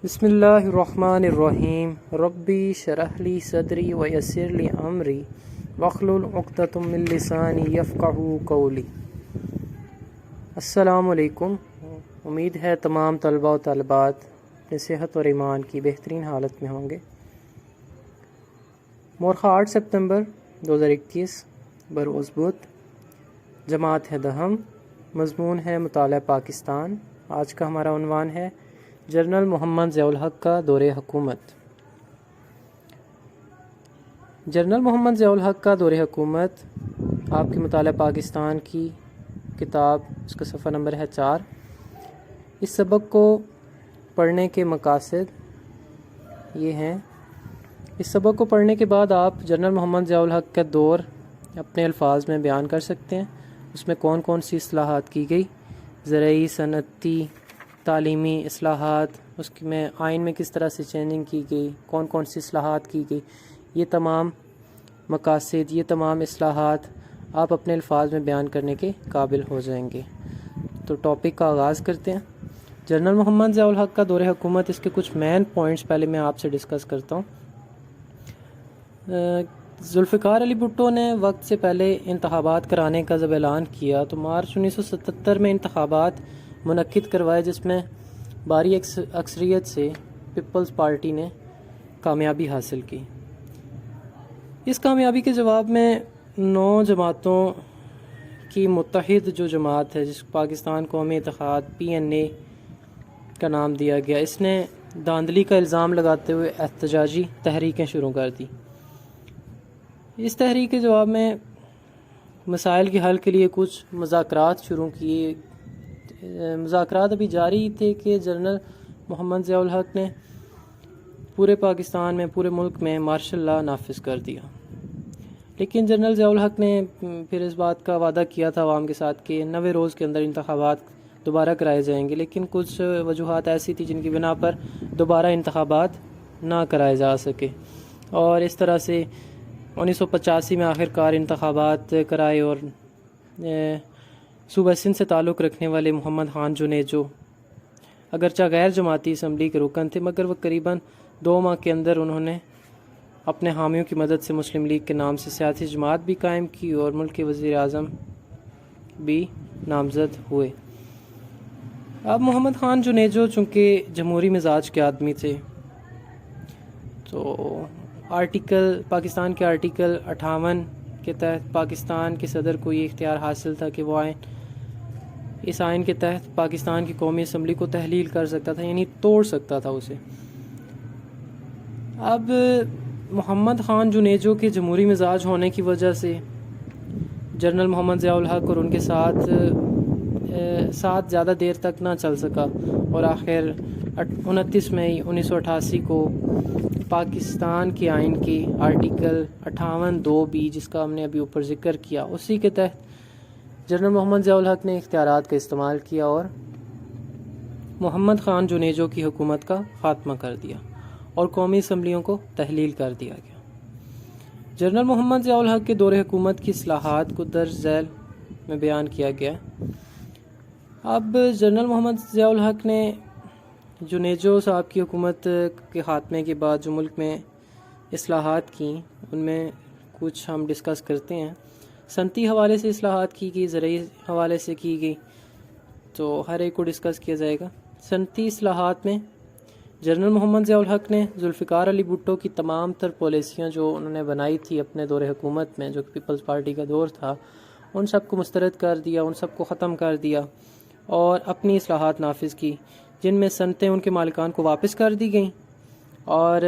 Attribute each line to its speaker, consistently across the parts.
Speaker 1: بسم اللہ الرحمن الرحیم ربی شرح لی صدری ویسر لی امری واحلل عقدۃ من لسانی یفقہوا قولی۔ السلام علیکم۔ امید ہے تمام طلباء و طالبات اپنی صحت اور ایمان کی بہترین حالت میں ہوں گے۔ مورخہ 8 سپتمبر 2021 بروز بدھ، جماعت ہے دہم، مضمون ہے مطالعہ پاکستان۔ آج کا ہمارا عنوان ہے جنرل محمد ضیاء الحق کا دور حکومت۔ جنرل محمد ضیاء الحق کا دور حکومت آپ کے مطالعہ پاکستان کی کتاب، اس کا صفحہ نمبر ہے 4۔ اس سبق کو پڑھنے کے مقاصد یہ ہیں۔ اس سبق کو پڑھنے کے بعد آپ جنرل محمد ضیاء الحق کا دور اپنے الفاظ میں بیان کر سکتے ہیں۔ اس میں کون کون سی اصلاحات کی گئی، زرعی، صنعتی، تعلیمی اصلاحات، اس میں آئین میں کس طرح سے چینجنگ کی گئی، کون کون سی اصلاحات کی گئی، یہ تمام مقاصد، یہ تمام اصلاحات آپ اپنے الفاظ میں بیان کرنے کے قابل ہو جائیں گے۔ تو ٹاپک کا آغاز کرتے ہیں۔ جنرل محمد ضیاء الحق کا دور حکومت، اس کے کچھ مین پوائنٹس پہلے میں آپ سے ڈسکس کرتا ہوں۔ ذوالفقار علی بھٹو نے وقت سے پہلے انتخابات کرانے کا جب اعلان کیا تو مارچ 1977 میں انتخابات منعقد کروائے، جس میں بھاری اکثریت سے پیپلز پارٹی نے کامیابی حاصل کی۔ اس کامیابی کے جواب میں 9 جماعتوں کی متحد جو جماعت ہے، جس پاکستان قومی اتحاد PNA کا نام دیا گیا، اس نے دھاندلی کا الزام لگاتے ہوئے احتجاجی تحریکیں شروع کر دی۔ اس تحریک کے جواب میں مسائل کے حل کے لیے کچھ مذاکرات شروع کیے۔ مذاکرات ابھی جاری تھے کہ جنرل محمد ضیاء الحق نے پورے پاکستان میں، پورے ملک میں مارشل لا نافذ کر دیا، لیکن جنرل ضیاء الحق نے پھر اس بات کا وعدہ کیا تھا عوام کے ساتھ کہ 90 روز کے اندر انتخابات دوبارہ کرائے جائیں گے، لیکن کچھ وجوہات ایسی تھی جن کی بنا پر دوبارہ انتخابات نہ کرائے جا سکے، اور اس طرح سے 1985 میں آخر کار انتخابات کرائے، اور صوبہ سندھ سے تعلق رکھنے والے محمد خان جنیجو اگرچہ غیر جماعتی اسمبلی کے رکن تھے، مگر وہ قریباً 2 ماہ کے اندر انہوں نے اپنے حامیوں کی مدد سے مسلم لیگ کے نام سے سیاسی جماعت بھی قائم کی اور ملک کے وزیر اعظم بھی نامزد ہوئے۔ اب محمد خان جنیجو چونکہ جمہوری مزاج کے آدمی تھے، تو پاکستان کے آرٹیکل 58 کے تحت پاکستان کے صدر کو یہ اختیار حاصل تھا کہ وہ اس آئین کے تحت پاکستان کی قومی اسمبلی کو تحلیل کر سکتا تھا، یعنی توڑ سکتا تھا اسے۔ اب محمد خان جنیجو کے جمہوری مزاج ہونے کی وجہ سے جنرل محمد ضیاء الحق اور ان کے ساتھ زیادہ دیر تک نہ چل سکا، اور آخر 29 مئی 1988 کو پاکستان کے آئین کے آرٹیکل 58(2)(b) جس کا ہم نے ابھی اوپر ذکر کیا، اسی کے تحت جنرل محمد ضیاء الحق نے اختیارات کا استعمال کیا اور محمد خان جنیجو کی حکومت کا خاتمہ کر دیا اور قومی اسمبلیوں کو تحلیل کر دیا گیا۔ جنرل محمد ضیاء الحق کے دور حکومت کی اصلاحات کو درج ذیل میں بیان کیا گیا۔ اب جنرل محمد ضیاء الحق نے جنیجو صاحب کی حکومت کے خاتمے کے بعد جو ملک میں اصلاحات کیں، ان میں کچھ ہم ڈسکس کرتے ہیں۔ صنعتی حوالے سے اصلاحات کی گئی، زرعی حوالے سے کی گئی، تو ہر ایک کو ڈسکس کیا جائے گا۔ صنعتی اصلاحات میں جنرل محمد ضیاء الحق نے ذوالفقار علی بھٹو کی تمام تر پالیسیاں جو انہوں نے بنائی تھی اپنے دور حکومت میں، جو پیپلز پارٹی کا دور تھا، ان سب کو مسترد کر دیا، ان سب کو ختم کر دیا اور اپنی اصلاحات نافذ کی، جن میں صنعتیں ان کے مالکان کو واپس کر دی گئیں اور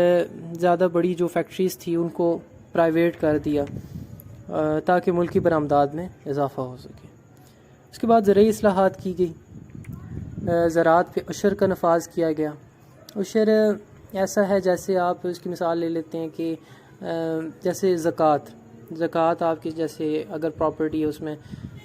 Speaker 1: زیادہ بڑی جو فیکٹریز تھی ان کو پرائیویٹ کر دیا تاکہ ملکی برآمدات میں اضافہ ہو سکے۔ اس کے بعد زرعی اصلاحات کی گئی، زراعت پہ عشر کا نفاذ کیا گیا۔ عشر ایسا ہے جیسے آپ اس کی مثال لے لیتے ہیں کہ جیسے زکوٰۃ آپ کی، جیسے اگر پراپرٹی ہے اس میں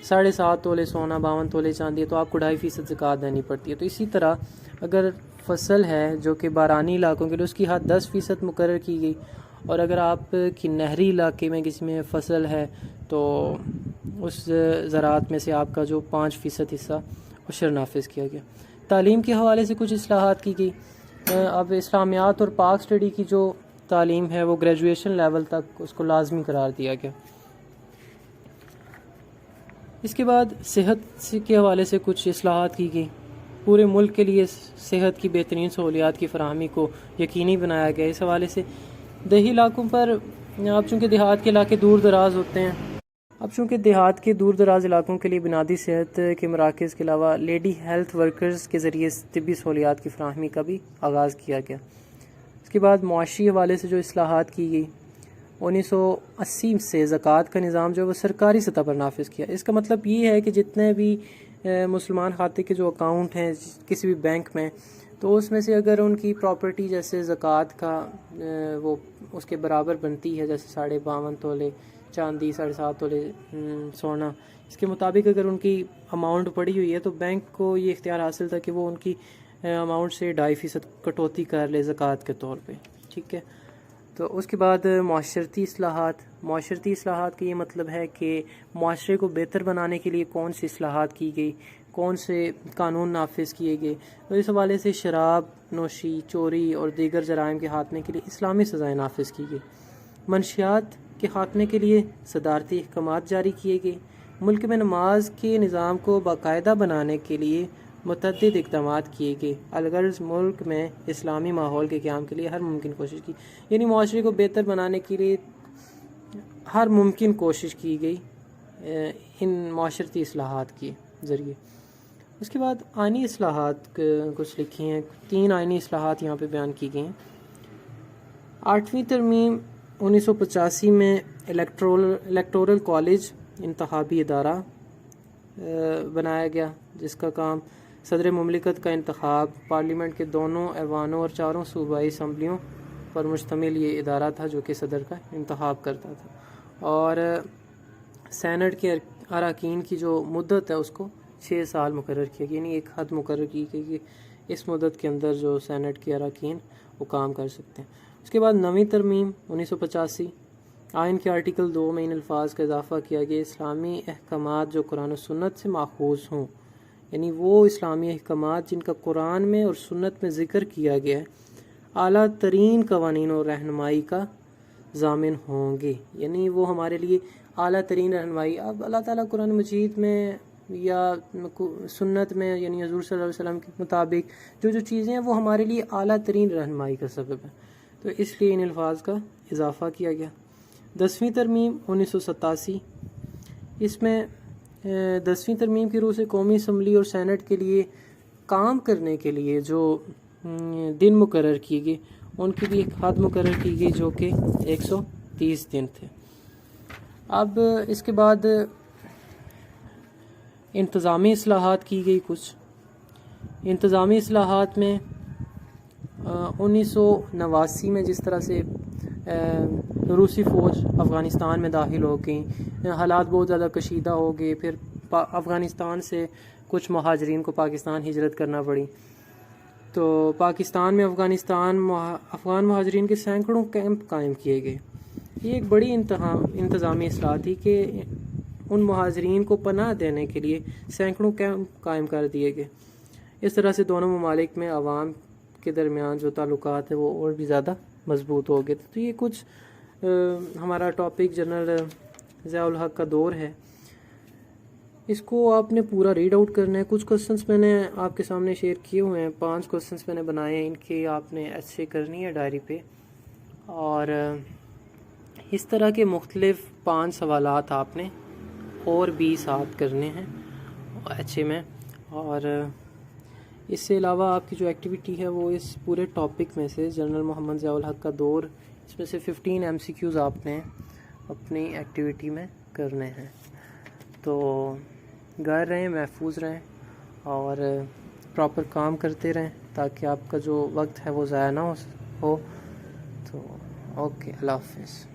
Speaker 1: 7.5 تولے سونا، 52 تولے چاندی ہے، تو آپ کو 2.5% زکوٰۃ دینی پڑتی ہے۔ تو اسی طرح اگر فصل ہے جو کہ بارانی علاقوں کے لیے، اس کی حد 10% مقرر کی گئی، اور اگر آپ کی نہری علاقے میں کسی میں فصل ہے تو اس زراعت میں سے آپ کا جو 5% حصہ عشر نافذ کیا گیا۔ تعلیم کے حوالے سے کچھ اصلاحات کی گئی۔ اب اسلامیات اور پاک اسٹڈی کی جو تعلیم ہے وہ گریجویشن لیول تک اس کو لازمی قرار دیا گیا۔ اس کے بعد صحت کے حوالے سے کچھ اصلاحات کی گئی، پورے ملک کے لیے صحت کی بہترین سہولیات کی فراہمی کو یقینی بنایا گیا۔ اس حوالے سے دیہی علاقوں پر اب چونکہ دیہات کے علاقے دور دراز ہوتے ہیں، دیہات کے دور دراز علاقوں کے لیے بنیادی صحت کے مراکز کے علاوہ لیڈی ہیلتھ ورکرز کے ذریعے طبی سہولیات کی فراہمی کا بھی آغاز کیا گیا۔ اس کے بعد معاشی حوالے سے جو اصلاحات کی گئی، 1980 سے زکوٰۃ کا نظام جو وہ سرکاری سطح پر نافذ کیا۔ اس کا مطلب یہ ہے کہ جتنے بھی مسلمان خاتے کے جو اکاؤنٹ ہیں کسی بھی بینک میں، تو اس میں سے اگر ان کی پراپرٹی جیسے زکوٰۃ کا وہ اس کے برابر بنتی ہے، جیسے 52.5 تولے چاندی، 7.5 تولے سونا، اس کے مطابق اگر ان کی اماؤنٹ پڑی ہوئی ہے تو بینک کو یہ اختیار حاصل تھا کہ وہ ان کی اماؤنٹ سے 2.5% کٹوتی کر لے زکوٰۃ کے طور پہ، ٹھیک ہے۔ تو اس کے بعد معاشرتی اصلاحات کا یہ مطلب ہے کہ معاشرے کو بہتر بنانے کے لیے کون سی اصلاحات کی گئی، کون سے قانون نافذ کیے گئے۔ تو اس حوالے سے شراب نوشی، چوری اور دیگر جرائم کے خاتمے کے لیے اسلامی سزائیں نافذ کی گئی، منشیات کے خاتمے کے لیے صدارتی احکامات جاری کیے گئے، ملک میں نماز کے نظام کو باقاعدہ بنانے کے لیے متعدد اقدامات کیے گئے، الغرض ملک میں اسلامی ماحول کے قیام کے لیے ہر ممکن کوشش کی، یعنی معاشرے کو بہتر بنانے کے لیے ہر ممکن کوشش کی گئی ان معاشرتی اصلاحات کے ذریعے۔ اس کے بعد آئینی اصلاحات کچھ لکھی ہیں، 3 آئینی اصلاحات یہاں پہ بیان کی گئی ہیں۔ 8ویں ترمیم 1985 میں الیکٹورل کالج انتخابی ادارہ بنایا گیا، جس کا کام صدر مملکت کا انتخاب، پارلیمنٹ کے دونوں ایوانوں اور 4 صوبائی اسمبلیوں پر مشتمل یہ ادارہ تھا جو کہ صدر کا انتخاب کرتا تھا، اور سینٹ کے اراکین کی جو مدت ہے اس کو 6 سال مقرر کیا گیا، یعنی ایک حد مقرر کی گئی کہ اس مدت کے اندر جو سینٹ کے اراکین وہ کام کر سکتے ہیں۔ اس کے بعد 9ویں ترمیم 1985 آئین کے آرٹیکل 2 میں ان الفاظ کا اضافہ کیا گیا، اسلامی احکامات جو قرآن و سنت سے ماخوذ ہوں، یعنی وہ اسلامی احکامات جن کا قرآن میں اور سنت میں ذکر کیا گیا ہے، اعلیٰ ترین قوانین اور رہنمائی کا ضامن ہوں گے، یعنی وہ ہمارے لیے اعلیٰ ترین رہنمائی۔ اب اللہ تعالیٰ قرآن مجید میں یا سنت میں، یعنی حضور صلی اللہ علیہ وسلم کے مطابق جو چیزیں ہیں وہ ہمارے لیے اعلیٰ ترین رہنمائی کا سبب ہے، تو اس لیے ان الفاظ کا اضافہ کیا گیا۔ 10ویں ترمیم 1987، اس میں 10ویں ترمیم کی روح سے قومی اسمبلی اور سینٹ کے لیے کام کرنے کے لیے جو دن مقرر کیے گئے ان کی بھی ایک حد مقرر کی گئی جو کہ 130 دن تھے۔ اب اس کے بعد انتظامی اصلاحات کی گئی۔ کچھ انتظامی اصلاحات میں 1989 میں جس طرح سے روسی فوج افغانستان میں داخل ہو گئی، حالات بہت زیادہ کشیدہ ہو گئے، پھر افغانستان سے کچھ مہاجرین کو پاکستان ہجرت کرنا پڑی، تو پاکستان میں افغان مہاجرین کے سینکڑوں کیمپ قائم کیے گئے۔ یہ ایک بڑی انتظامی اصلاح تھی کہ ان مہاجرین کو پناہ دینے کے لیے سینکڑوں کیمپ قائم کر دیے گئے۔ اس طرح سے دونوں ممالک میں عوام کے درمیان جو تعلقات ہیں وہ اور بھی زیادہ مضبوط ہو گئے۔ تو یہ کچھ ہمارا ٹاپک جنرل ضیاء الحق کا دور ہے، اس کو آپ نے پورا ریڈ آؤٹ کرنا ہے۔ کچھ کوسچنس میں نے آپ کے سامنے شیئر کیے ہوئے ہیں، 5 کوسچنس میں نے بنائے ہیں، ان کی آپ نے ایسے کرنی ہے ڈائری پہ، اور اس طرح کے مختلف 5 سوالات آپ نے اور بھی ساتھ کرنے ہیں ایچے میں۔ اور اس سے علاوہ آپ کی جو ایکٹیویٹی ہے وہ اس پورے ٹاپک میں سے جنرل محمد ضیاء الحق کا دور، اس میں سے 15 MCQs آپ نے اپنی ایکٹیویٹی میں کرنے ہیں۔ تو گھر رہیں، محفوظ رہیں اور پراپر کام کرتے رہیں تاکہ آپ کا جو وقت ہے وہ ضائع نہ ہو۔ تو اوکے، اللہ حافظ۔